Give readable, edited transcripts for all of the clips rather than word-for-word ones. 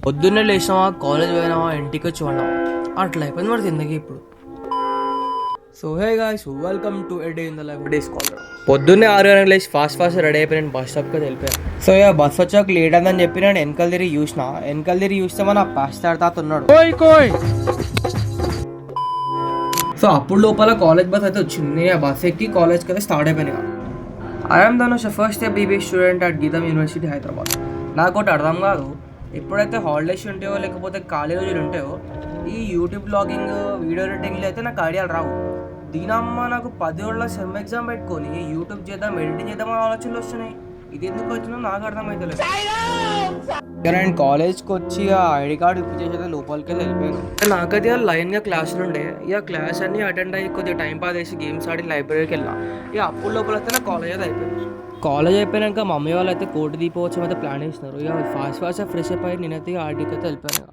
పొద్దున్నే లేచినావా, కాలేజ్ పోయినావా, ఇంటికి వచ్చి ఉన్నావా, అట్లా అయిపోయింది మరి జిందగీ ఇప్పుడు. So hey guys, welcome to a day in the life days scholar. పొద్దున్నే 6 గంటలకు లేచి ఫాస్ట్ రెడీ అయిపోయి నేను బస్ స్టాప్కి వెళ్ళిపోయాను. సో ఇక బస్ వచ్చాక లేట్ అయిందని చెప్పి నేను వెనకాల తిరిగి చూస్తే మన పాస్టర్ తాత ఉన్నాడు. సో అప్పుడు లోపల కాలేజ్ బస్ అయితే వచ్చింది. నేను ఆ బస్ ఎక్కి కాలేజ్కి అయితే స్టార్ట్ అయిపోయినా. I'm Dhanush, first year BB student at GITAM university Hyderabad. నాకు ఒకటి అర్థం కాదు, ఎప్పుడైతే హాలిడేస్ ఉంటాయో లేకపోతే ఖాళీ రోజులు ఉంటాయో ఈ యూట్యూబ్ బ్లాగింగ్, వీడియో ఎడిటింగ్లో అయితే నాకు ఐడియాలు రావు. దీనమ్మ నాకు 10 ఏళ్ళ సెమ్ ఎగ్జామ్ పెట్టుకొని యూట్యూబ్ చేద్దాం, ఎడిటింగ్ చేద్దాం అనే ఆలోచనలు వస్తున్నాయి. ఇది ఎందుకు వచ్చినా నాకు అర్థమవుతలేదు. ఇక నేను కాలేజ్కి వచ్చి ఆ ఐడి కార్డు ఇప్పించేసి లోపలికి వెళ్ళిపోయాను. నాకైతే లైన్గా క్లాసులు ఉండే. ఇక క్లాస్ అన్ని అటెండ్ అయ్యి కొద్దిగా టైం పాస్ చేసి గేమ్స్ ఆడి లైబ్రరీకి వెళ్ళినా. ఇక అప్పుడు లోపల అయితే నా కాలేజ్ అయితే అయిపోయింది. కాలేజ్ అయిపోయాక మా మమ్మీ వాళ్ళు అయితే కోటి దీపోవచ్చం అయితే ప్లాన్ చేసినారు. ఇక ఫాస్ట్గా ఫ్రెష్ అప్ అయ్యి నేనైతే ఆర్డీకి అయితే వెళ్ళిపోయాను.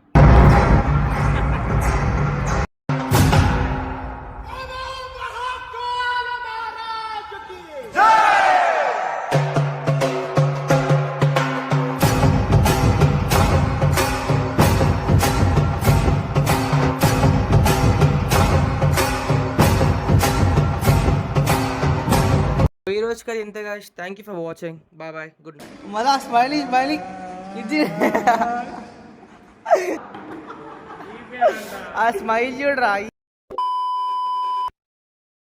ఈ రోజుకి అది ఇంతే guys. Thank you for watching. Bye, good night. మళ్ళా స్మైలీ ఇది ఆ స్మైల్ చూడరా.